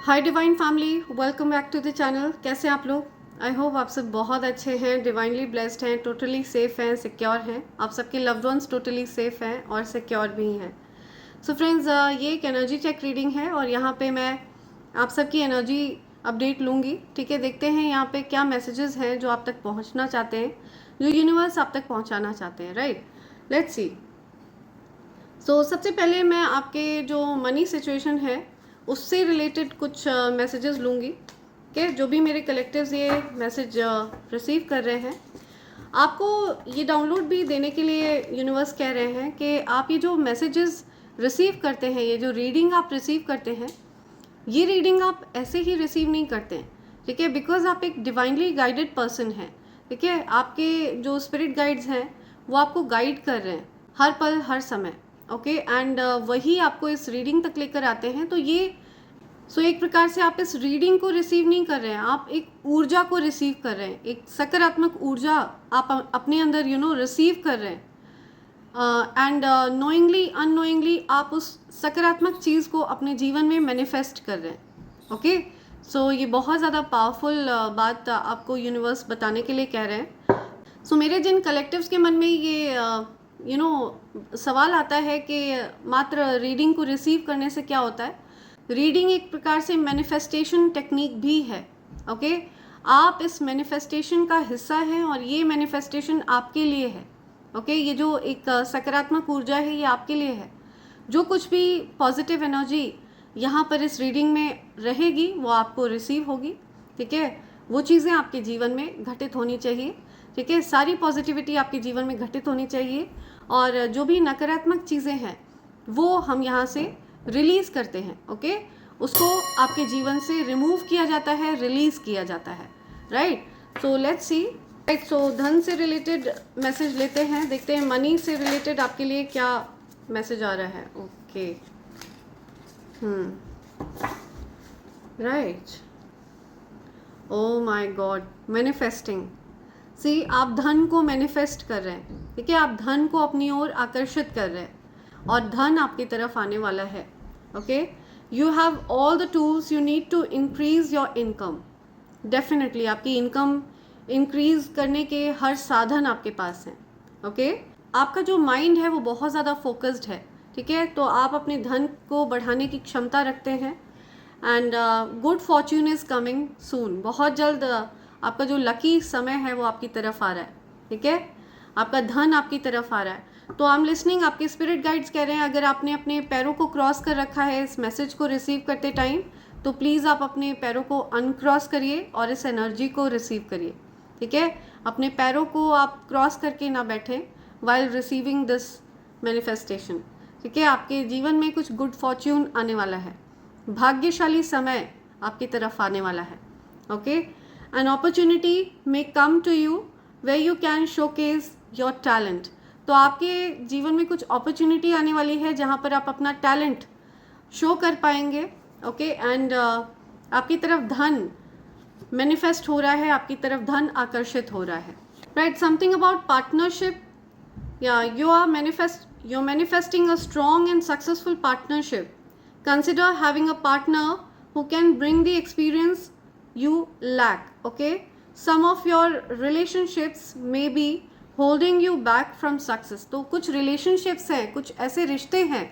Hi divine family, welcome back to the channel. कैसे हैं आप लोग? आई होप आप सब बहुत अच्छे हैं, डिवाइनली ब्लेस्ड हैं, टोटली सेफ हैं, सिक्योर हैं। आप सबके लव्ड वंस टोटली सेफ हैं और सिक्योर भी हैं। सो फ्रेंड्स, ये एक एनर्जी चेक रीडिंग है और यहाँ पे मैं आप सबकी एनर्जी अपडेट लूँगी। ठीक है, देखते हैं यहाँ पे क्या मैसेजेस हैं जो आप तक पहुँचना चाहते हैं, जो यूनिवर्स आप तक पहुँचाना चाहते हैं। Right, let's see. सो सबसे पहले मैं आपके जो मनी सिचुएशन है उससे रिलेटेड कुछ मैसेजेस लूँगी कि जो भी मेरे कलेक्टिव्स ये मैसेज रिसीव कर रहे हैं, आपको ये डाउनलोड भी देने के लिए यूनिवर्स कह रहे हैं कि आप ये जो मैसेजेस रिसीव करते हैं, ये जो रीडिंग आप रिसीव करते हैं, ये रीडिंग आप ऐसे ही रिसीव नहीं करते हैं। ठीक है, बिकॉज आप एक डिवाइनली गाइडेड पर्सन हैं। ठीक है, आपके जो स्पिरिट गाइड्स हैं वो आपको गाइड कर रहे हैं हर पल हर समय। ओके, एंड वही आपको इस रीडिंग तक लेकर आते हैं। तो ये एक प्रकार से आप इस रीडिंग को रिसीव नहीं कर रहे हैं, आप एक ऊर्जा को रिसीव कर रहे हैं, एक सकारात्मक ऊर्जा आप अपने अंदर रिसीव कर रहे हैं। एंड नोइंगली अननोइंगली आप उस सकारात्मक चीज़ को अपने जीवन में मैनिफेस्ट कर रहे हैं। ओके, सो ये बहुत ज़्यादा पावरफुल बात आपको यूनिवर्स बताने के लिए कह रहे हैं। सो मेरे जिन कलेक्टिव्स के मन में ये सवाल आता है कि मात्र रीडिंग को रिसीव करने से क्या होता है, रीडिंग एक प्रकार से मैनिफेस्टेशन टेक्निक भी है। ओके, आप इस मैनिफेस्टेशन का हिस्सा हैं और ये मैनिफेस्टेशन आपके लिए है। ओके, ये जो एक सकारात्मक ऊर्जा है ये आपके लिए है। जो कुछ भी पॉजिटिव एनर्जी यहाँ पर इस रीडिंग में रहेगी वो आपको रिसीव होगी। ठीक है, वो चीज़ें आपके जीवन में घटित होनी चाहिए। ठीक है, सारी पॉजिटिविटी आपके जीवन में घटित होनी चाहिए और जो भी नकारात्मक चीज़ें हैं वो हम यहाँ से रिलीज़ करते हैं। ओके, उसको आपके जीवन से रिमूव किया जाता है, रिलीज़ किया जाता है। Right, so let's see. Right, so धन से रिलेटेड मैसेज लेते हैं, देखते हैं मनी से रिलेटेड आपके लिए क्या मैसेज आ रहा है। Okay, right, oh my god, manifesting. See, आप धन को मैनिफेस्ट कर रहे हैं। ठीक है, आप धन को अपनी ओर आकर्षित कर रहे हैं और धन आपकी तरफ आने वाला है। Okay, you have all the tools you need to increase your income. Definitely आपकी इनकम इंक्रीज करने के हर साधन आपके पास हैं। ओके, आपका जो माइंड है वो बहुत ज़्यादा फोकस्ड है। ठीक है, तो आप अपने धन को बढ़ाने की क्षमता रखते हैं and good Fortune is coming soon. बहुत जल्द आपका जो लकी समय है वो आपकी तरफ आ रहा है। ठीक है, आपका धन आपकी तरफ आ रहा है। तो आई एम लिसनिंग, आपके स्पिरिट गाइड्स कह रहे हैं अगर आपने अपने पैरों को क्रॉस कर रखा है इस मैसेज को रिसीव करते टाइम, तो प्लीज़ आप अपने पैरों को अनक्रॉस करिए और इस एनर्जी को रिसीव करिए। ठीक है, अपने पैरों को आप क्रॉस करके ना बैठें वाइल रिसीविंग दिस मैनिफेस्टेशन। ठीक है, आपके जीवन में कुछ गुड फॉर्च्यून आने वाला है, भाग्यशाली समय आपकी तरफ आने वाला है। Okay, an opportunity may come to you where you can showcase your talent. तो आपके जीवन में कुछ अपॉर्चुनिटी आने वाली है जहाँ पर आप अपना टैलेंट शो कर पाएंगे। ओके, एंड आपकी तरफ धन मैनिफेस्ट हो रहा है, आपकी तरफ धन आकर्षित हो रहा है। राइट, समथिंग अबाउट पार्टनरशिप, या you're manifesting a strong and successful partnership. Consider having a partner who can bring the experience you lack. Okay, some of your relationships may be holding you back from success. तो कुछ relationships हैं, कुछ ऐसे रिश्ते हैं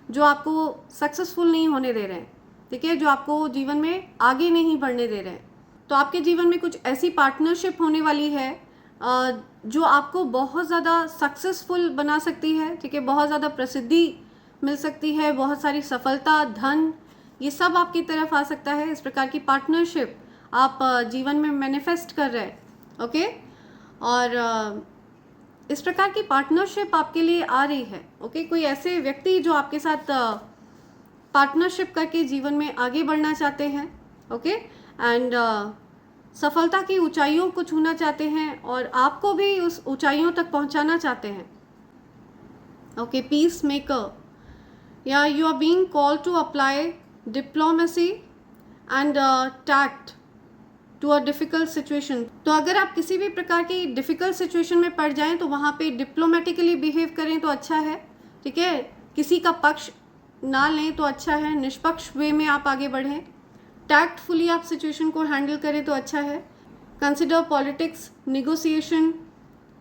जो आपको successful नहीं होने दे रहे हैं। ठीक है, जो आपको जीवन में आगे नहीं बढ़ने दे रहे हैं। तो आपके जीवन में कुछ ऐसी पार्टनरशिप होने वाली है जो आपको बहुत ज़्यादा सक्सेसफुल बना सकती है। ठीक है, बहुत ज़्यादा प्रसिद्धि मिल सकती है, बहुत सारी सफलता, धन, ये सब आपकी तरफ आ सकता है। इस प्रकार की पार्टनरशिप आप जीवन में मैनिफेस्ट कर रहे हैं। ओके, और इस प्रकार की पार्टनरशिप आपके लिए आ रही है। ओके, कोई ऐसे व्यक्ति जो आपके साथ पार्टनरशिप करके जीवन में आगे बढ़ना चाहते हैं। ओके, एंड सफलता की ऊंचाइयों को छूना चाहते हैं और आपको भी उस ऊंचाइयों तक पहुंचाना चाहते हैं। ओके, पीस मेकर, या you are being called to apply diplomacy and tact to a difficult situation. तो अगर आप किसी भी प्रकार की डिफ़िकल्ट सिचुएशन में पड़ जाएं तो वहाँ पे डिप्लोमेटिकली बिहेव करें तो अच्छा है। ठीक है, किसी का पक्ष ना लें तो अच्छा है, निष्पक्ष वे में आप आगे बढ़ें। टैक्टफुली आप सिचुएशन को हैंडल करें तो अच्छा है। Consider politics, negotiation,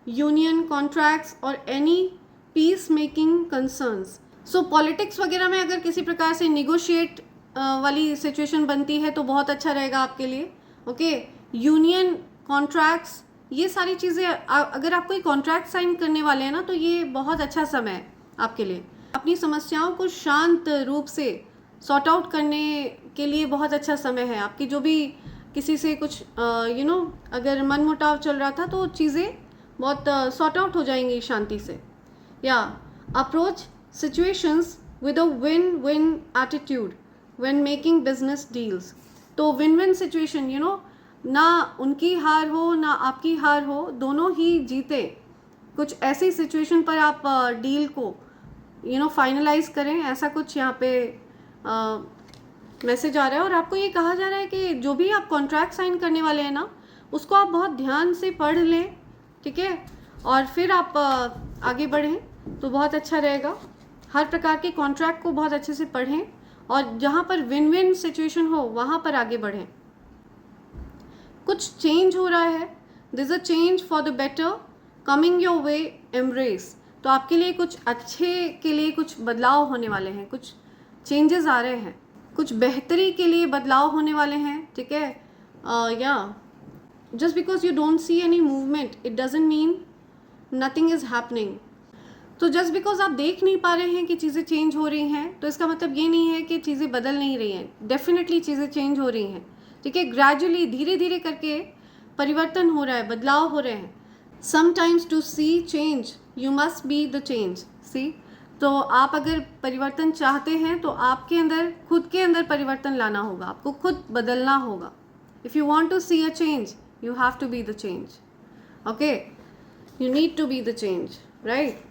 union, contracts और any peace making concerns. So politics वगैरह में अगर किसी प्रकार से निगोशिएट वाली सिचुएशन बनती है तो बहुत अच्छा रहेगा आपके लिए। ओके, यूनियन, कॉन्ट्रैक्ट्स, ये सारी चीज़ें अगर आप कोई कॉन्ट्रैक्ट साइन करने वाले हैं ना तो ये बहुत अच्छा समय है आपके लिए। अपनी समस्याओं को शांत रूप से सॉर्ट आउट करने के लिए बहुत अच्छा समय है। आपकी जो भी किसी से कुछ अगर मन मुटाव चल रहा था तो चीज़ें बहुत सॉर्ट आउट हो जाएंगी शांति से। या approach situations with a win win attitude when making business deals. तो विन विन सिचुएशन, ना उनकी हार हो ना आपकी हार हो, दोनों ही जीते, कुछ ऐसी सिचुएशन पर आप डील को फाइनलाइज करें, ऐसा कुछ यहाँ पे मैसेज आ रहा है। और आपको ये कहा जा रहा है कि जो भी आप कॉन्ट्रैक्ट साइन करने वाले हैं ना उसको आप बहुत ध्यान से पढ़ लें, ठीक है, और फिर आप आगे बढ़ें तो बहुत अच्छा रहेगा। हर प्रकार के कॉन्ट्रैक्ट को बहुत अच्छे से पढ़ें और जहाँ पर विन विन सिचुएशन हो वहाँ पर आगे बढ़ें। कुछ चेंज हो रहा है, this a change for the better coming your way, embrace. तो आपके लिए कुछ अच्छे के लिए कुछ बदलाव होने वाले हैं, कुछ चेंजेस आ रहे हैं, कुछ बेहतरी के लिए बदलाव होने वाले हैं, ठीक है। या just because you don't see any movement it doesn't mean nothing is happening. तो जस्ट बिकॉज आप देख नहीं पा रहे हैं कि चीज़ें चेंज हो रही हैं तो इसका मतलब ये नहीं है कि चीज़ें बदल नहीं रही हैं। डेफिनेटली चीज़ें चेंज हो रही हैं, ठीक है। ग्रेजुअली, धीरे धीरे करके परिवर्तन हो रहा है, बदलाव हो रहे हैं। Sometimes to see change you must be the change. See, तो आप अगर परिवर्तन चाहते हैं तो आपके अंदर, खुद के अंदर परिवर्तन लाना होगा, आपको खुद बदलना होगा। If you want to see a change you have to be the change. Okay, you need to be the change, right.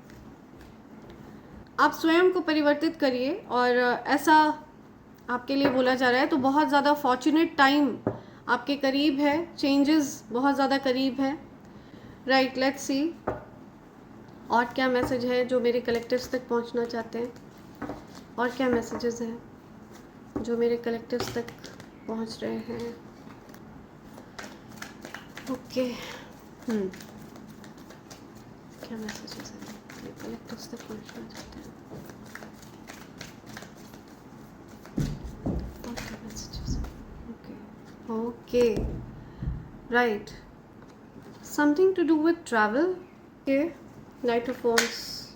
आप स्वयं को परिवर्तित करिए और ऐसा आपके लिए बोला जा रहा है। तो बहुत ज़्यादा फॉर्चुनेट टाइम आपके करीब है, चेंजेस बहुत ज़्यादा करीब है, राइट। लेट्स सी और क्या मैसेज है जो मेरे कलेक्टिव्स तक पहुंचना चाहते हैं, और क्या मैसेजेस हैं जो मेरे कलेक्टिव्स तक पहुंच रहे हैं। ओके, क्या मैसेजेस हैं मेरे कलेक्टिव्स तक पहुंचना चाहते हैं, और क्या मैसेजेस हैं। Okay, right, something to do with travel. Okay, knight of wands.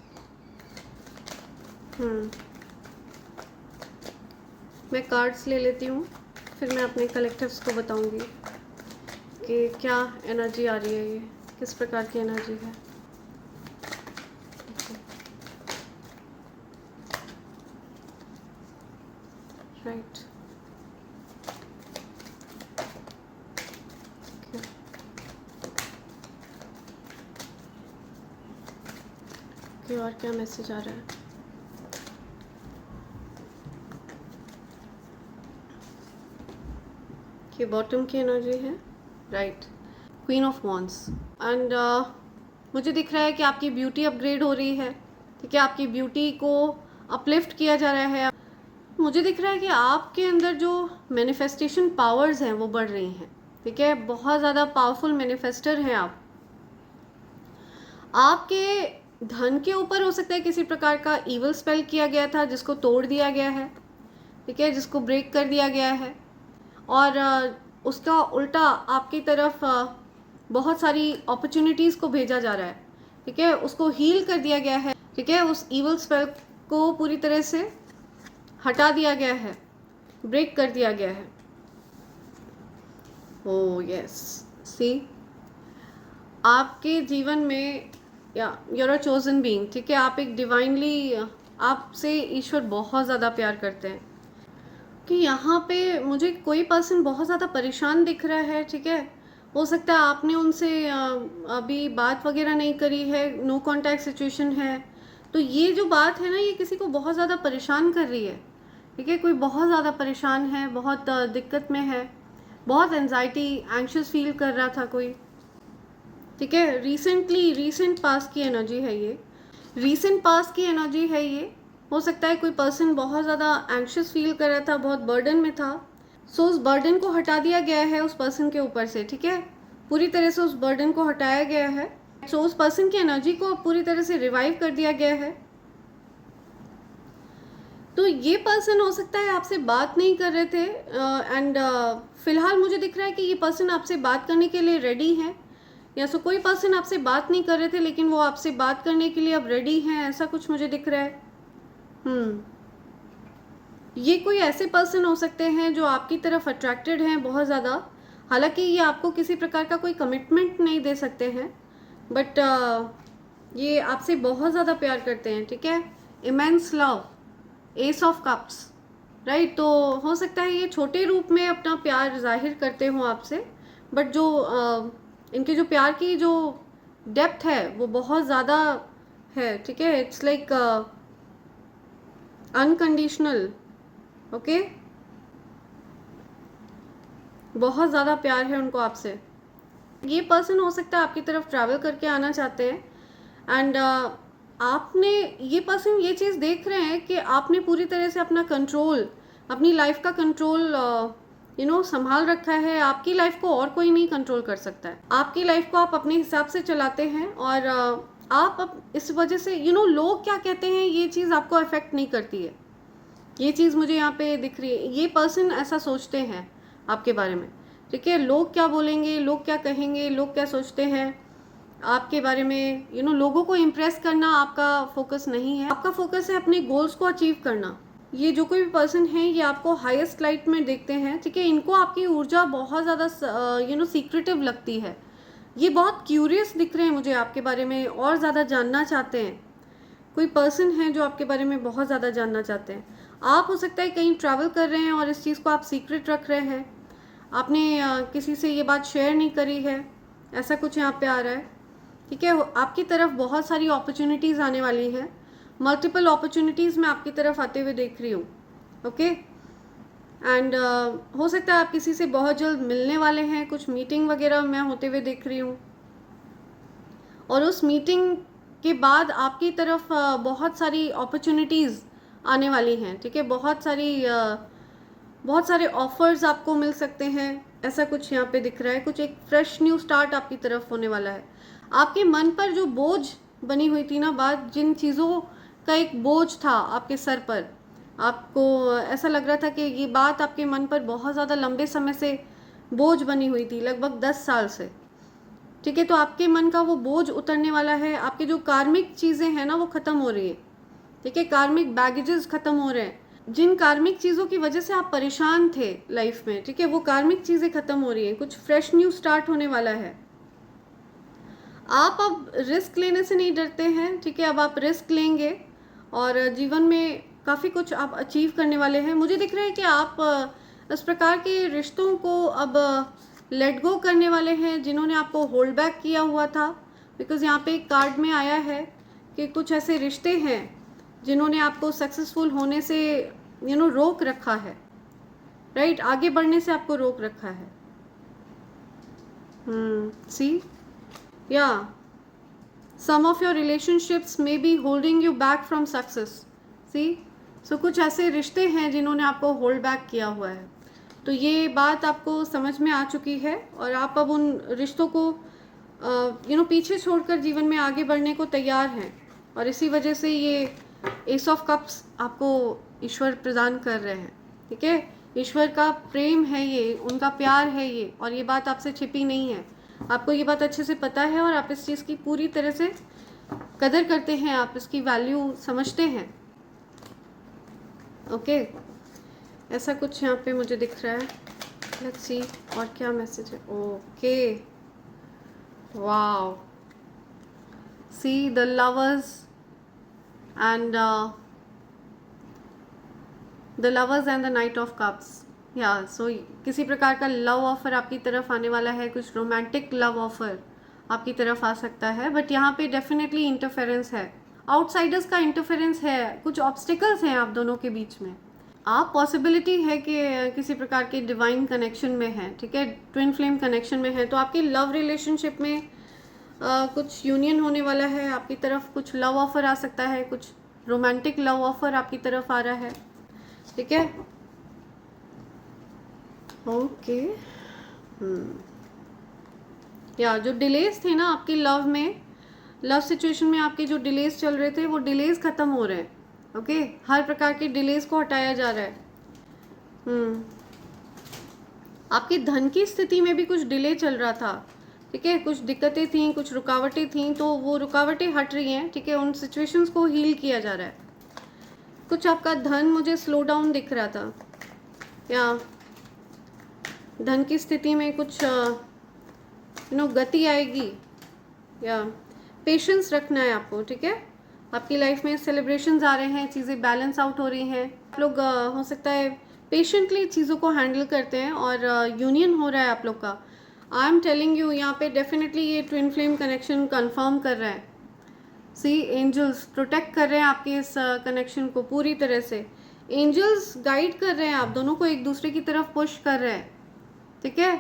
मैं कार्ड्स ले लेती हूँ, फिर मैं अपने कलेक्टिव्स को बताऊँगी कि क्या एनर्जी आ रही है, ये किस प्रकार की एनर्जी है। राइट, और क्या मैसेज आ रहा है। कि बॉटम की एनर्जी है, right, queen of wands. And मुझे दिख रहा है कि आपकी ब्यूटी अपग्रेड हो रही है, ठीक है, आपकी ब्यूटी को अपलिफ्ट किया जा रहा है। मुझे दिख रहा है कि आपके अंदर जो मैनिफेस्टेशन पावर्स हैं वो बढ़ रही हैं, ठीक है। बहुत ज़्यादा पावरफुल मैनिफेस्टर हैं आप। आपके धन के ऊपर हो सकता है किसी प्रकार का इवल स्पेल किया गया था जिसको तोड़ दिया गया है, ठीक है, जिसको ब्रेक कर दिया गया है, और उसका उल्टा आपकी तरफ बहुत सारी अपॉर्चुनिटीज़ को भेजा जा रहा है, ठीक है, उसको हील कर दिया गया है, ठीक है, उस इवल स्पेल को पूरी तरह से हटा दिया गया है, ब्रेक कर दिया गया है। ओह यस, सी, आपके जीवन में या यूर अ चोजन बीइंग, ठीक है, आप एक डिवाइनली, आपसे ईश्वर बहुत ज़्यादा प्यार करते हैं। कि यहाँ पे मुझे कोई पर्सन बहुत ज़्यादा परेशान दिख रहा है, ठीक है, हो सकता है आपने उनसे अभी बात वगैरह नहीं करी है, नो कांटेक्ट सिचुएशन है। तो ये जो बात है ना ये किसी को बहुत ज़्यादा परेशान कर रही है, ठीक है, कोई बहुत ज़्यादा परेशान है, बहुत दिक्कत में है, बहुत एंजाइटी, एंशियस फील कर रहा था कोई, ठीक है। रीसेंट पास्ट की एनर्जी है ये, रीसेंट पास्ट की एनर्जी है ये। हो सकता है कोई पर्सन बहुत ज़्यादा एंशियस फील कर रहा था, बहुत बर्डन में था, सो उस बर्डन को हटा दिया गया है उस पर्सन के ऊपर से, ठीक है, पूरी तरह से उस बर्डन को हटाया गया है। सो उस पर्सन की एनर्जी को पूरी तरह से रिवाइव कर दिया गया है। तो ये पर्सन हो सकता है आपसे बात नहीं कर रहे थे एंड फिलहाल मुझे दिख रहा है कि ये पर्सन आपसे बात करने के लिए रेडी है, या सो कोई पर्सन आपसे बात नहीं कर रहे थे लेकिन वो आपसे बात करने के लिए अब रेडी हैं, ऐसा कुछ मुझे दिख रहा है। ये कोई ऐसे पर्सन हो सकते हैं जो आपकी तरफ अट्रैक्टेड हैं बहुत ज़्यादा। हालांकि ये आपको किसी प्रकार का कोई कमिटमेंट नहीं दे सकते हैं, बट ये आपसे बहुत ज़्यादा प्यार करते हैं, ठीक है। Immense love, S of cups, right. तो हो सकता है ये छोटे रूप में अपना प्यार जाहिर करते हों आपसे, बट जो इनके जो प्यार की जो डेप्थ है वो बहुत ज़्यादा है, ठीक है। It's like unconditional, okay. बहुत ज़्यादा प्यार है उनको आपसे। ये पर्सन हो सकता है आपकी तरफ ट्रैवल करके आना चाहते हैं एंड आपने, ये पर्सन ये चीज़ देख रहे हैं कि आपने पूरी तरह से अपना कंट्रोल, अपनी लाइफ का कंट्रोल संभाल रखा है। आपकी लाइफ को और कोई नहीं कंट्रोल कर सकता है। आपकी लाइफ को आप अपने हिसाब से चलाते हैं और आप इस वजह से लोग क्या कहते हैं ये चीज़ आपको अफेक्ट नहीं करती है। ये चीज़ मुझे यहाँ पे दिख रही है। ये पर्सन ऐसा सोचते हैं आपके बारे में, ठीक है। लोग क्या बोलेंगे, लोग क्या कहेंगे, लोग क्या सोचते हैं आपके बारे में, लोगों को इम्प्रेस करना आपका फोकस नहीं है। आपका फोकस है अपने गोल्स को अचीव करना। ये जो कोई भी पर्सन है ये आपको हाईएस्ट लाइट में देखते हैं, ठीक है। इनको आपकी ऊर्जा बहुत ज़्यादा सीक्रेटिव लगती है। ये बहुत क्यूरियस दिख रहे हैं मुझे आपके बारे में, और ज़्यादा जानना चाहते हैं। कोई पर्सन है जो आपके बारे में बहुत ज़्यादा जानना चाहते हैं। आप हो सकता है कहीं ट्रैवल कर रहे हैं और इस चीज़ को आप सीक्रेट रख रहे हैं, आपने किसी से ये बात शेयर नहीं करी है, ऐसा कुछ यहाँ पे आ रहा है, ठीक है। आपकी तरफ बहुत सारी अपॉर्चुनिटीज़ आने वाली हैं, मल्टीपल अपॉर्चुनिटीज़ मैं आपकी तरफ आते हुए देख रही हूँ, ओके। एंड हो सकता है आप किसी से बहुत जल्द मिलने वाले हैं, कुछ मीटिंग वगैरह मैं होते हुए देख रही हूँ, और उस मीटिंग के बाद आपकी तरफ बहुत सारी अपॉर्चुनिटीज़ आने वाली हैं, ठीक है। बहुत सारे ऑफर्स आपको मिल सकते हैं, ऐसा कुछ यहाँ पे दिख रहा है। कुछ एक फ्रेश न्यू स्टार्ट आपकी तरफ होने वाला है। आपके मन पर जो बोझ बनी हुई थी ना बात, जिन चीज़ों का एक बोझ था आपके सर पर, आपको ऐसा लग रहा था कि ये बात आपके मन पर बहुत ज़्यादा लंबे समय से बोझ बनी हुई थी, लगभग 10 साल से, ठीक है। तो आपके मन का वो बोझ उतरने वाला है। आपके जो कार्मिक चीज़ें हैं ना वो ख़त्म हो रही है, ठीक है। कार्मिक बैगेजेस ख़त्म हो रहे हैं। जिन कार्मिक चीज़ों की वजह से आप परेशान थे लाइफ में, ठीक है, वो कार्मिक चीज़ें ख़त्म हो रही हैं। कुछ फ्रेश न्यू स्टार्ट होने वाला है। आप अब रिस्क लेने से नहीं डरते हैं, ठीक है। अब आप रिस्क लेंगे और जीवन में काफ़ी कुछ आप अचीव करने वाले हैं। मुझे दिख रहा है कि आप इस प्रकार के रिश्तों को अब लेट गो करने वाले हैं जिन्होंने आपको होल्ड बैक किया हुआ था। बिकॉज यहाँ पे एक कार्ड में आया है कि कुछ ऐसे रिश्ते हैं जिन्होंने आपको सक्सेसफुल होने से रोक रखा है, राइट। आगे बढ़ने से आपको रोक रखा है। सी या some of your relationships may be holding you back from success. See so कुछ ऐसे रिश्ते हैं जिन्होंने आपको होल्ड बैक किया हुआ है। तो ये बात आपको समझ में आ चुकी है और आप अब उन रिश्तों को पीछे छोड़कर जीवन में आगे बढ़ने को तैयार हैं। और इसी वजह से ये एस ऑफ कप्स आपको ईश्वर प्रदान कर रहे हैं, ठीक है। ईश्वर का प्रेम है ये, उनका प्यार है ये, और ये बात आपसे छिपी नहीं है। आपको ये बात अच्छे से पता है और आप इस चीज़ की पूरी तरह से कदर करते हैं, आप इसकी वैल्यू समझते हैं, ओके। ऐसा कुछ यहाँ पे मुझे दिख रहा है। लेट्स सी और क्या मैसेज है। Okay, wow, see the lovers and the lovers and the knight of cups, या सो किसी प्रकार का लव ऑफर आपकी तरफ आने वाला है। कुछ रोमांटिक लव ऑफर आपकी तरफ आ सकता है, बट यहाँ पे डेफिनेटली इंटरफेरेंस है, आउटसाइडर्स का इंटरफेरेंस है, कुछ ऑब्स्टिकल्स हैं आप दोनों के बीच में। आप पॉसिबिलिटी है कि किसी प्रकार के डिवाइन कनेक्शन में है, ठीक है, ट्विन फ्लेम कनेक्शन में है। तो आपकी लव रिलेशनशिप में कुछ यूनियन होने वाला है। आपकी तरफ कुछ लव ऑफर आ सकता है, कुछ रोमांटिक लव ऑफर आपकी तरफ आ रहा है, ठीक है। ओके। या जो डिलेज थे ना आपकी लव में, लव सिचुएशन में आपके जो डिलेज चल रहे थे वो डिलेज ख़त्म हो रहे हैं। ओके, हर प्रकार के डिलेज को हटाया जा रहा है। आपकी धन की स्थिति में भी कुछ डिले चल रहा था, ठीक है, कुछ दिक्कतें थी, कुछ रुकावटें थी, तो वो रुकावटें हट रही हैं, ठीक है, उन सिचुएशंस को हील किया जा रहा है। कुछ आपका धन मुझे स्लो डाउन दिख रहा था, या धन की स्थिति में कुछ गति आएगी, या पेशेंस रखना है आपको, ठीक है। आपकी लाइफ में सेलिब्रेशंस आ रहे हैं, चीज़ें बैलेंस आउट हो रही हैं, आप लोग हो सकता है पेशेंटली चीज़ों को हैंडल करते हैं, और यूनियन हो रहा है आप लोग का। आई एम टेलिंग यू, यहाँ पे डेफिनेटली ये ट्विन फ्लेम कनेक्शन कंफर्म कर रहा है। सी, एंजल्स प्रोटेक्ट कर रहे हैं आपके इस कनेक्शन को पूरी तरह से। एंजल्स गाइड कर रहे हैं, आप दोनों को एक दूसरे की तरफ पुश कर रहे हैं, ठीक है।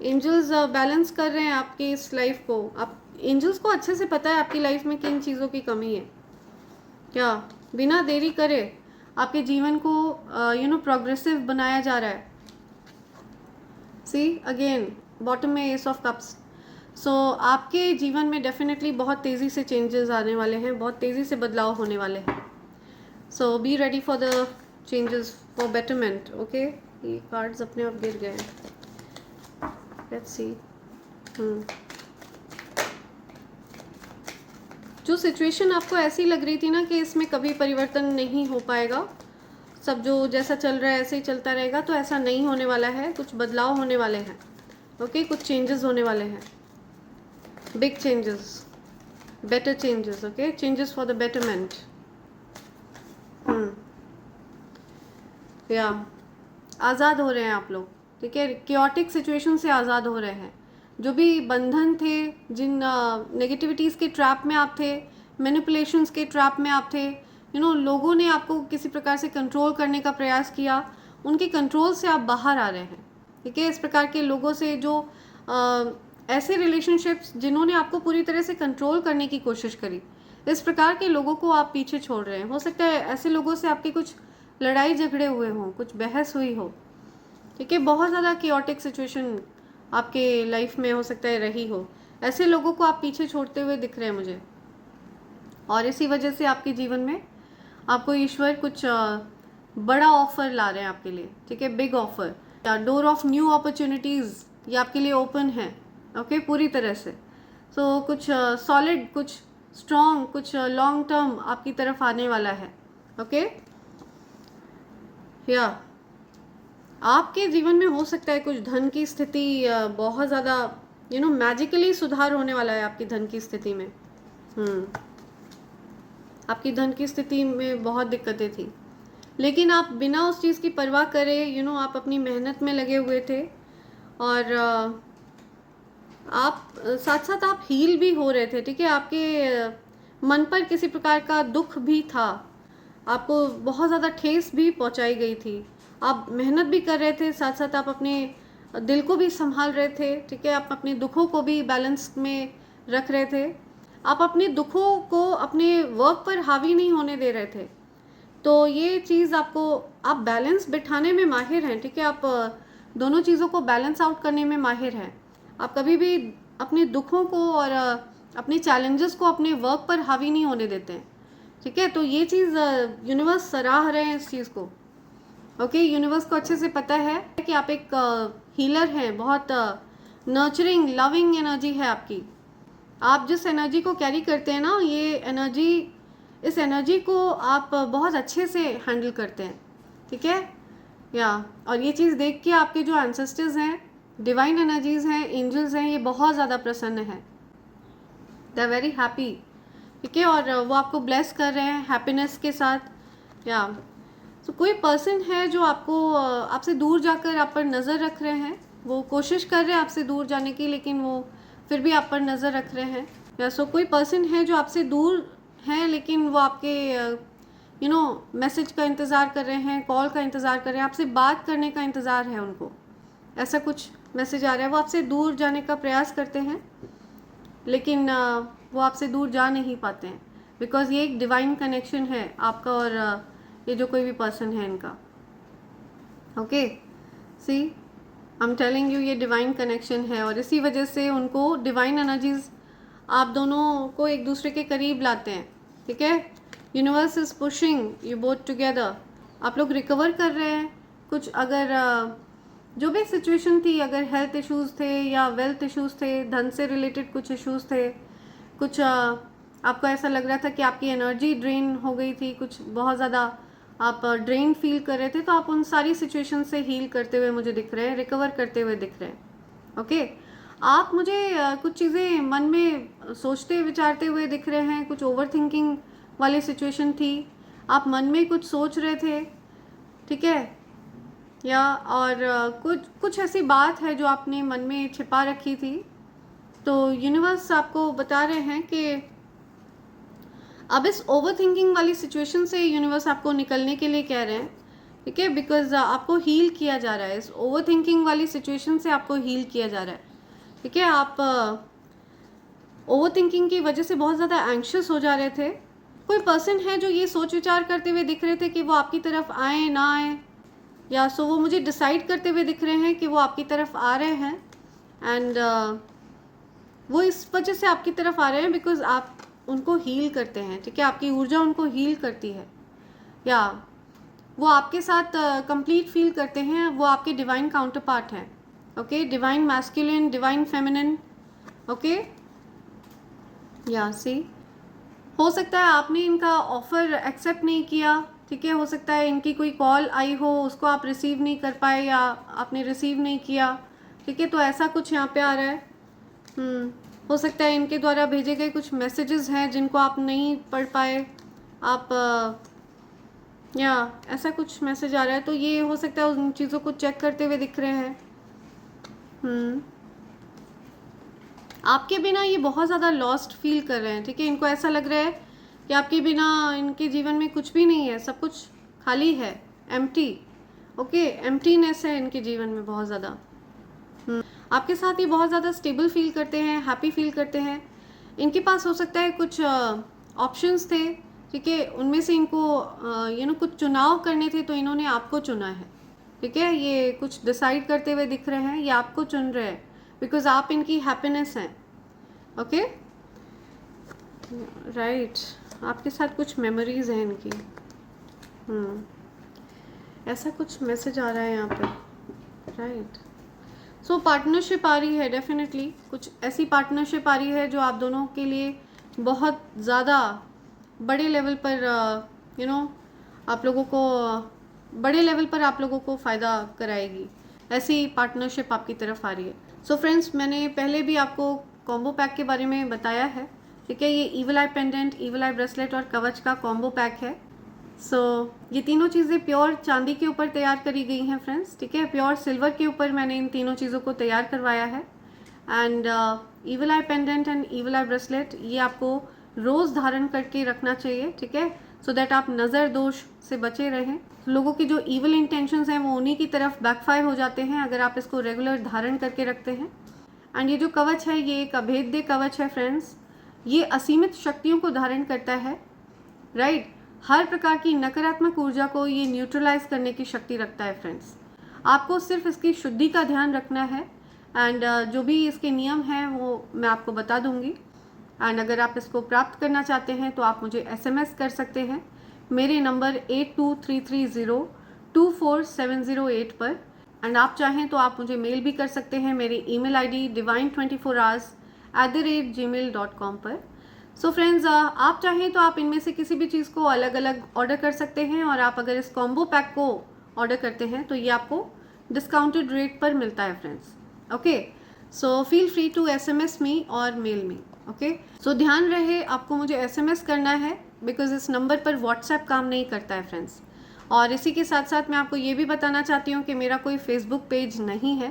एंजल्स बैलेंस कर रहे हैं आपकी इस लाइफ को। आप एंजल्स को अच्छे से पता है आपकी लाइफ में किन चीज़ों की कमी है। क्या बिना देरी करे आपके जीवन को प्रोग्रेसिव बनाया जा रहा है। सी अगेन बॉटम में एस ऑफ कप्स। सो आपके जीवन में डेफिनेटली बहुत तेज़ी से चेंजेस आने वाले हैं, बहुत तेज़ी से बदलाव होने वाले हैं। So be ready for the changes for betterment. Okay, ये कार्ड्स अपने आप गिर गए। Let's see. जो सिचुएशन आपको ऐसी लग रही थी ना कि इसमें कभी परिवर्तन नहीं हो पाएगा, सब जो जैसा चल रहा है ऐसे ही चलता रहेगा, तो ऐसा नहीं होने वाला है। कुछ बदलाव होने वाले हैं, ओके, कुछ चेंजेस होने वाले हैं, big changes, better changes, okay, changes for the betterment. या आज़ाद हो रहे हैं आप लोग, ठीक है, क्योटिक सिचुएशन से आज़ाद हो रहे हैं। जो भी बंधन थे, जिन नेगेटिविटीज़ के ट्रैप में आप थे, मैनिपुलेशंस के ट्रैप में आप थे, लोगों ने आपको किसी प्रकार से कंट्रोल करने का प्रयास किया, उनके कंट्रोल से आप बाहर आ रहे हैं, ठीक है। इस प्रकार के लोगों से जो ऐसे रिलेशनशिप्स जिन्होंने आपको पूरी तरह से कंट्रोल करने की कोशिश करी, इस प्रकार के लोगों को आप पीछे छोड़ रहे हैं। हो सकता है ऐसे लोगों से आपकी कुछ लड़ाई झगड़े हुए हों, कुछ बहस हुई हो, ठीक है, बहुत ज़्यादा क्योटिक सिचुएशन आपके लाइफ में हो सकता है रही हो। ऐसे लोगों को आप पीछे छोड़ते हुए दिख रहे हैं मुझे, और इसी वजह से आपके जीवन में आपको ईश्वर कुछ बड़ा ऑफर ला रहे हैं आपके लिए, ठीक है, बिग ऑफर, या डोर ऑफ न्यू अपॉर्चुनिटीज़ ये आपके लिए ओपन है, ओके, पूरी तरह से। सो कुछ सॉलिड, कुछ स्ट्रॉन्ग, कुछ लॉन्ग टर्म आपकी तरफ आने वाला है, ओके। या आपके जीवन में हो सकता है कुछ धन की स्थिति बहुत ज़्यादा मैजिकली सुधार होने वाला है आपकी धन की स्थिति में। आपकी धन की स्थिति में बहुत दिक्कतें थी, लेकिन आप बिना उस चीज़ की परवाह करे आप अपनी मेहनत में लगे हुए थे, और आप साथ साथ आप हील भी हो रहे थे, ठीक है। आपके मन पर किसी प्रकार का दुख भी था, आपको बहुत ज़्यादा ठेस भी पहुंचाई गई थी, आप मेहनत भी कर रहे थे, साथ साथ आप अपने दिल को भी संभाल रहे थे, ठीक है, आप अपने दुखों को भी बैलेंस में रख रहे थे, आप अपने दुखों को अपने वर्क पर हावी नहीं होने दे रहे थे। तो ये चीज़ आपको, आप बैलेंस बिठाने में माहिर हैं, ठीक है, आप दोनों चीज़ों को बैलेंस आउट करने में माहिर हैं। आप कभी भी अपने दुखों को और अपने चैलेंजेस को अपने वर्क पर हावी नहीं होने देते हैं, ठीक है। तो ये चीज़ यूनिवर्स सराह रहे हैं इस चीज़ को, ओके। यूनिवर्स को अच्छे से पता है कि आप एक हीलर हैं, बहुत नर्चरिंग लविंग एनर्जी है आपकी। आप जिस एनर्जी को कैरी करते हैं ना, ये एनर्जी, इस एनर्जी को आप बहुत अच्छे से हैंडल करते हैं, ठीक है। या और ये चीज़ देख के आपके जो एंसेस्टर्स हैं, डिवाइन एनर्जीज हैं, एंजल्स हैं, ये बहुत ज़्यादा प्रसन्न हैं, दे आर वेरी हैप्पी, ठीक है, और वो आपको ब्लेस कर रहे हैं हैप्पीनेस के साथ। या तो कोई पर्सन है जो आपको आपसे दूर जाकर आप पर नज़र रख रहे हैं, वो कोशिश कर रहे हैं आपसे दूर जाने की, लेकिन वो फिर भी आप पर नज़र रख रहे हैं। या सो कोई पर्सन है जो आपसे दूर हैं, लेकिन वो आपके मैसेज का इंतज़ार कर रहे हैं, कॉल का इंतज़ार कर रहे हैं, आपसे बात करने का इंतज़ार है उनको, ऐसा कुछ मैसेज आ रहा है। वो आपसे दूर जाने का प्रयास करते हैं, लेकिन वो आपसे दूर जा नहीं पाते हैं, बिकॉज ये एक डिवाइन कनेक्शन है आपका और ये जो कोई भी पर्सन है इनका, okay. See I am telling you, ये डिवाइन कनेक्शन है और इसी वजह से उनको डिवाइन एनर्जीज आप दोनों को एक दूसरे के करीब लाते हैं, ठीक है। Universe is pushing you both together. आप लोग रिकवर कर रहे हैं कुछ, अगर जो भी सिचुएशन थी, अगर हेल्थ इश्यूज थे या वेल्थ इश्यूज थे, धन से रिलेटेड कुछ इश्यूज थे, कुछ आपको ऐसा लग रहा था कि आपकी एनर्जी ड्रेन हो गई थी, कुछ बहुत ज़्यादा आप ड्रेन फील कर रहे थे, तो आप उन सारी सिचुएशन से हील करते हुए मुझे दिख रहे हैं, रिकवर करते हुए दिख रहे हैं। ओके, आप मुझे कुछ चीज़ें मन में सोचते विचारते हुए दिख रहे हैं, कुछ ओवर थिंकिंग वाली सिचुएशन थी, आप मन में कुछ सोच रहे थे, ठीक है, या और कुछ ऐसी बात है जो आपने मन में छिपा रखी थी। तो यूनिवर्स आपको बता रहे हैं कि अब इस ओवर थिंकिंग वाली सिचुएशन से यूनिवर्स आपको निकलने के लिए कह रहे हैं, ठीक है, बिकॉज आपको हील किया जा रहा है, इस ओवर थिंकिंग वाली सिचुएशन से आपको हील किया जा रहा है, ठीक है। आप ओवर थिंकिंग की वजह से बहुत ज़्यादा एंग्शियस हो जा रहे थे। कोई पर्सन है जो ये सोच विचार करते हुए दिख रहे थे कि वो आपकी तरफ आए ना आए, या सो वो मुझे डिसाइड करते हुए दिख रहे हैं कि वो आपकी तरफ आ रहे हैं, एंड वो इस वजह से आपकी तरफ आ रहे हैं बिकॉज आप उनको हील करते हैं, ठीक है, आपकी ऊर्जा उनको हील करती है, या वो आपके साथ कंप्लीट फील करते हैं, वो आपके डिवाइन काउंटर पार्ट हैं, okay, divine masculine, divine feminine, okay, या सी हो सकता है आपने इनका ऑफ़र एक्सेप्ट नहीं किया, ठीक है, हो सकता है इनकी कोई कॉल आई हो, उसको आप रिसीव नहीं कर पाए या आपने रिसीव नहीं किया, ठीक है, तो ऐसा कुछ यहाँ पे आ रहा है। हो सकता है इनके द्वारा भेजे गए कुछ मैसेजेस हैं जिनको आप नहीं पढ़ पाए, आप या ऐसा कुछ मैसेज आ रहा है, तो ये हो सकता है उन चीज़ों को चेक करते हुए दिख रहे हैं। आपके बिना ये बहुत ज़्यादा लॉस्ट फील कर रहे हैं, ठीक है, इनको ऐसा लग रहा है कि आपके बिना इनके जीवन में कुछ भी नहीं है, सब कुछ खाली है, एम्प्टी, ओके, एम्प्टीनेस है इनके जीवन में बहुत ज़्यादा। आपके साथ ये बहुत ज़्यादा स्टेबल फील करते हैं, हैप्पी फील करते हैं। इनके पास हो सकता है कुछ ऑप्शंस थे, ठीक है, उनमें से इनको कुछ चुनाव करने थे, तो इन्होंने आपको चुना है, ठीक है, ये कुछ डिसाइड करते हुए दिख रहे हैं, ये आपको चुन रहे हैं बिकॉज आप इनकी हैप्पीनेस हैं, ओके, राइट। आपके साथ कुछ मेमोरीज हैं इनकी, ऐसा कुछ मैसेज आ रहा है यहाँ पे, राइट। सो पार्टनरशिप आ रही है, डेफिनेटली कुछ ऐसी पार्टनरशिप आ रही है जो आप दोनों के लिए बहुत ज़्यादा बड़े लेवल पर आप लोगों को बड़े लेवल पर आप लोगों को फ़ायदा कराएगी, ऐसी पार्टनरशिप आपकी तरफ आ रही है। सो फ्रेंड्स, मैंने पहले भी आपको कॉम्बो पैक के बारे में बताया है, ठीक है, ये ईविल आई पेंडेंट, ईविल आई ब्रेसलेट और कवच का कॉम्बो पैक है। सो ये तीनों चीज़ें प्योर चांदी के ऊपर तैयार करी गई हैं फ्रेंड्स, ठीक है, प्योर सिल्वर के ऊपर मैंने इन तीनों चीज़ों को तैयार करवाया है। And evil I pendant and evil I bracelet ये आपको रोज़ धारण करके रखना चाहिए, ठीक है, सो दैट आप नज़र दोष से बचे रहें। लोगों की जो ईविल इंटेंशंस हैं वो उन्हीं की तरफ बैकफायर हो जाते हैं अगर आप इसको रेगुलर धारण करके रखते हैं। एंड ये जो कवच है ये एक अभेद्य कवच है फ्रेंड्स, ये असीमित शक्तियों को धारण करता है, राइट, हर प्रकार की नकारात्मक ऊर्जा को ये न्यूट्रलाइज करने की शक्ति रखता है फ्रेंड्स। आपको सिर्फ इसकी शुद्धि का ध्यान रखना है, एंड जो भी इसके नियम हैं वो मैं आपको बता दूंगी। एंड अगर आप इसको प्राप्त करना चाहते हैं तो आप मुझे SMS कर सकते हैं मेरे नंबर 8233024708 पर, एंड आप चाहें तो आप मुझे मेल भी कर सकते हैं मेरी ईमेल ID divine24hours@gmail.com पर। सो फ्रेंड्स, आप चाहें तो आप इनमें से किसी भी चीज़ को अलग अलग ऑर्डर कर सकते हैं, और आप अगर इस कॉम्बो पैक को ऑर्डर करते हैं तो ये आपको डिस्काउंटेड रेट पर मिलता है friends, okay. So feel free to SMS me और मेल मी, ओके। सो ध्यान रहे आपको मुझे SMS करना है बिकॉज इस नंबर पर WhatsApp काम नहीं करता है फ्रेंड्स। और इसी के साथ साथ मैं आपको ये भी बताना चाहती हूँ कि मेरा कोई फेसबुक पेज नहीं है,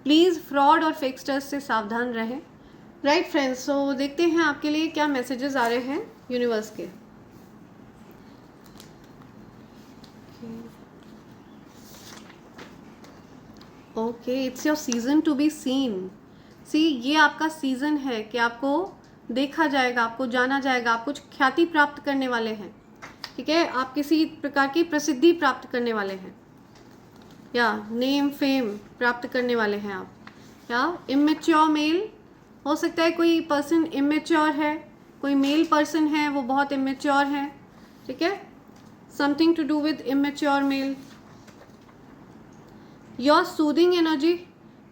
प्लीज़ फ्रॉड और फेकस्टर्स से सावधान रहें, राइट फ्रेंड्स। सो देखते हैं आपके लिए क्या मैसेजेस आ रहे हैं यूनिवर्स के। Okay, it's your season to be seen. See, ये आपका सीजन है कि आपको देखा जाएगा, आपको जाना जाएगा, आप कुछ ख्याति प्राप्त करने वाले हैं, ठीक है, आप किसी प्रकार की प्रसिद्धि प्राप्त करने वाले हैं, या नेम फेम प्राप्त करने वाले हैं आप। या इमेच्योर मेल, हो सकता है कोई पर्सन इमेच्योर है, कोई मेल पर्सन है वो बहुत इमेच्योर है, ठीक है, something to do with immature male. Your soothing energy,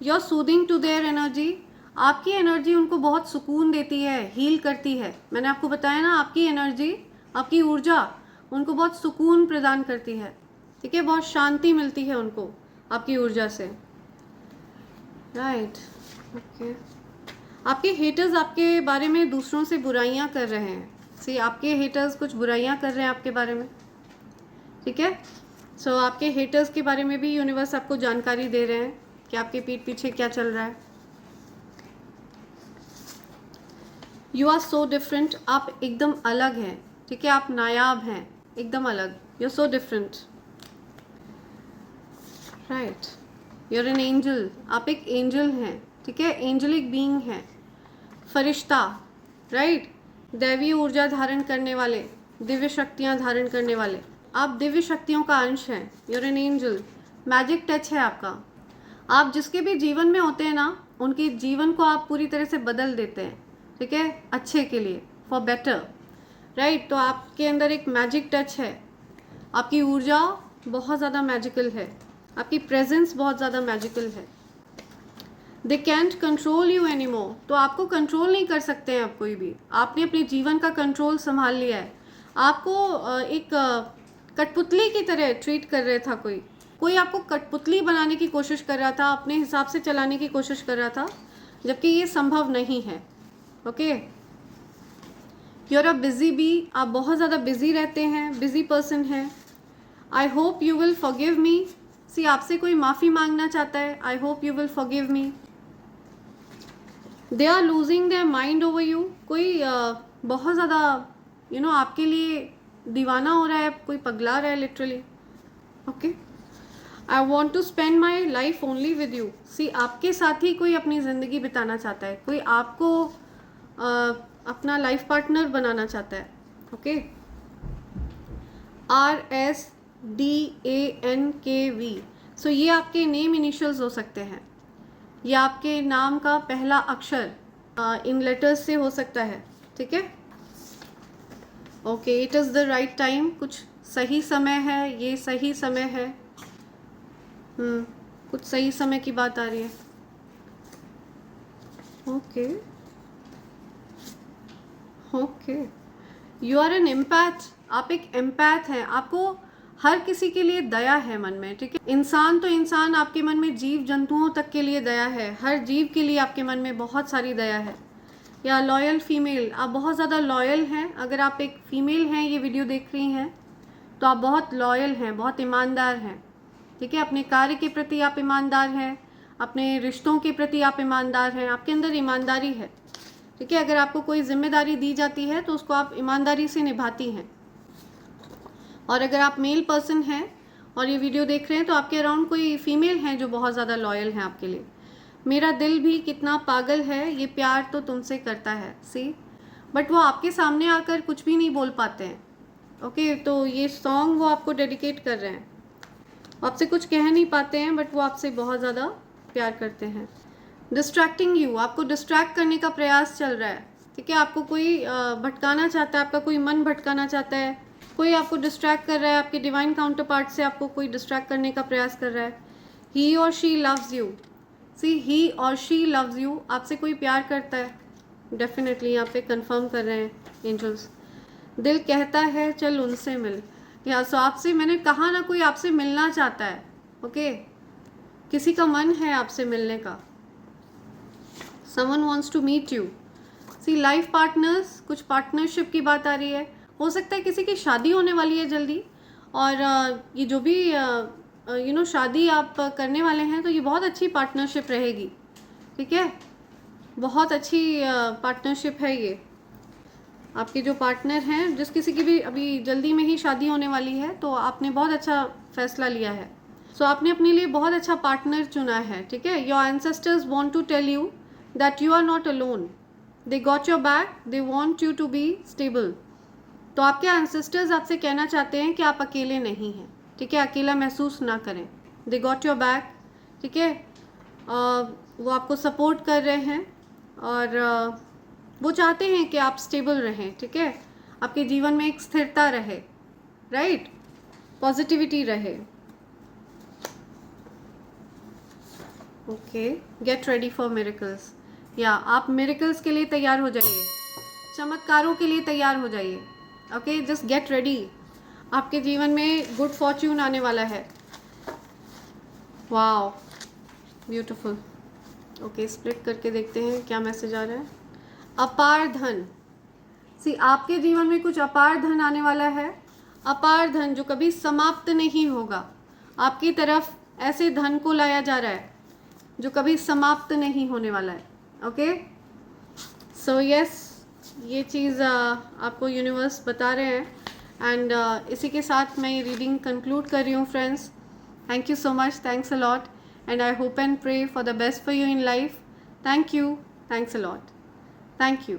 your soothing to their energy, आपकी एनर्जी उनको बहुत सुकून देती है, हील करती है। मैंने आपको बताया ना, आपकी एनर्जी, आपकी ऊर्जा उनको बहुत सुकून प्रदान करती है, ठीक है, बहुत शांति मिलती है उनको आपकी ऊर्जा से, राइट। ओके, आपके हेटर्स आपके बारे में दूसरों से बुराइयां कर रहे हैं। सी, आपके हेटर्स कुछ बुराइयां कर रहे हैं आपके बारे में, ठीक है। सो आपके हेटर्स के बारे में भी यूनिवर्स आपको जानकारी दे रहे हैं कि आपके पीठ पीछे क्या चल रहा है। यू आर सो डिफरेंट, आप एकदम अलग हैं, ठीक है, आप नायाब हैं, एकदम अलग, you are so different, right. You are an angel, आप एक एंजल हैं, ठीक है, एंजलिक बीइंग हैं, फरिश्ता, राइट, दैवीय ऊर्जा धारण करने वाले, दिव्य शक्तियाँ धारण करने वाले, आप दिव्य शक्तियों का अंश हैं। You are an angel, magic touch है आपका। आप जिसके भी जीवन में होते हैं ना, उनके जीवन को आप पूरी तरह से बदल देते हैं, ठीक है, अच्छे के लिए, फॉर बेटर, राइट। तो आपके अंदर एक मैजिक टच है, आपकी ऊर्जा बहुत ज़्यादा मैजिकल है, आपकी प्रेजेंस बहुत ज़्यादा मैजिकल है। They can't control you any more, तो आपको कंट्रोल नहीं कर सकते हैं अब कोई भी, आपने अपने जीवन का कंट्रोल संभाल लिया है। आपको एक कठपुतली की तरह ट्रीट कर रहा था कोई आपको कठपुतली बनाने की कोशिश कर रहा था, अपने हिसाब से चलाने की कोशिश कर रहा था, जबकि ये संभव नहीं है। Okay, you are a busy bee, आप बहुत ज़्यादा बिजी रहते हैं, बिजी पर्सन हैं। I hope you will forgive me, see, आपसे कोई माफ़ी मांगना चाहता है, I hope you will forgive me. They are losing their mind over you, कोई बहुत ज़्यादा आपके लिए दीवाना हो रहा है, कोई पगला रहा है literally. Okay, I want to spend my life only with you, see, आपके साथ ही कोई अपनी ज़िंदगी बिताना चाहता है, कोई आपको अपना लाइफ पार्टनर बनाना चाहता है। ओके, RSDANKV, सो ये आपके नेम इनिशियल्स हो सकते हैं, ये आपके नाम का पहला अक्षर इन लेटर्स से हो सकता है, ठीक है। Okay, it is the right time, कुछ सही समय है, ये सही समय है, कुछ सही समय की बात आ रही है। Okay, okay, you are an empath, आप एक एम्पैथ हैं, आपको हर किसी के लिए दया है मन में, ठीक है, इंसान तो इंसान, आपके मन में जीव जंतुओं तक के लिए दया है, हर जीव के लिए आपके मन में बहुत सारी दया है। या लॉयल फीमेल, आप बहुत ज़्यादा लॉयल हैं, अगर आप एक फीमेल हैं, ये वीडियो देख रही हैं, तो आप बहुत लॉयल हैं, बहुत ईमानदार हैं, ठीक है, अपने कार्य के प्रति आप ईमानदार हैं, अपने रिश्तों के प्रति आप ईमानदार हैं, आपके अंदर ईमानदारी है, ठीक है। अगर आपको कोई जिम्मेदारी दी जाती है तो उसको आप ईमानदारी से निभाती हैं। और अगर आप मेल पर्सन हैं और ये वीडियो देख रहे हैं, तो आपके अराउंड कोई फीमेल हैं जो बहुत ज़्यादा लॉयल हैं आपके लिए। मेरा दिल भी कितना पागल है, ये प्यार तो तुमसे करता है, सी, बट वो आपके सामने आकर कुछ भी नहीं बोल पाते हैं। ओके, तो ये सॉन्ग वो आपको डेडिकेट कर रहे हैं, आपसे कुछ कह नहीं पाते हैं, बट वो आपसे बहुत ज़्यादा प्यार करते हैं। डिस्ट्रैक्टिंग यू, आपको डिस्ट्रैक्ट करने का प्रयास चल रहा है, ठीक है, आपको कोई भटकाना चाहता है, आपका कोई मन भटकाना चाहता है, कोई आपको डिस्ट्रैक्ट कर रहा है, आपके डिवाइन काउंटर पार्ट से आपको कोई डिस्ट्रैक्ट करने का प्रयास कर रहा है। ही और शी लव्स यू, सी, ही और शी लव्स यू, आपसे कोई प्यार करता है, डेफिनेटली यहाँ पे कंफर्म कर रहे हैं एंजल्स। दिल कहता है चल उनसे मिल, या सो आपसे, मैंने कहा ना, कोई आपसे मिलना चाहता है। ओके, किसी का मन है आपसे मिलने का, someone wants to meet you. See, life partners, कुछ पार्टनरशिप की बात आ रही है, हो सकता है किसी की शादी होने वाली है जल्दी, और ये जो भी शादी आप करने वाले हैं, तो ये बहुत अच्छी पार्टनरशिप रहेगी, ठीक है, बहुत अच्छी पार्टनरशिप है ये। आपके जो पार्टनर हैं, जिस किसी की भी अभी जल्दी में ही शादी होने वाली है, तो आपने बहुत अच्छा फैसला लिया है, सो आपने अपने लिए बहुत अच्छा पार्टनर चुना है, ठीक है। Your ancestors want to tell you that you are not alone, they got your back, they want you to be stable. तो आपके एंसेस्टर्स आपसे कहना चाहते हैं कि आप अकेले नहीं हैं, ठीक है, अकेला महसूस ना करें, दे गॉट योर बैक, ठीक है। वो आपको सपोर्ट कर रहे हैं और वो चाहते हैं कि आप स्टेबल रहें, ठीक है। आपके जीवन में एक स्थिरता रहे, राइट, पॉजिटिविटी रहे। Okay, get ready for miracles, या आप मिरेकल्स के लिए तैयार हो जाइए, चमत्कारों के लिए तैयार हो जाइए। Okay, just get ready. आपके जीवन में गुड फॉर्च्यून आने वाला है। Wow, beautiful. ओके, स्प्लिट करके देखते हैं क्या मैसेज आ रहा है। अपार धन, सी आपके जीवन में कुछ अपार धन आने वाला है। अपार धन जो कभी समाप्त नहीं होगा, आपकी तरफ ऐसे धन को लाया जा रहा है जो कभी समाप्त नहीं होने वाला है। ओके, सो यस, ये चीज़ आपको यूनिवर्स बता रहे हैं। एंड इसी के साथ मैं ये रीडिंग कंक्लूड कर रही हूँ friends. Thank you so much, thanks a lot, and I hope and pray for the best for you in life. Thank you, thanks a lot, thank you.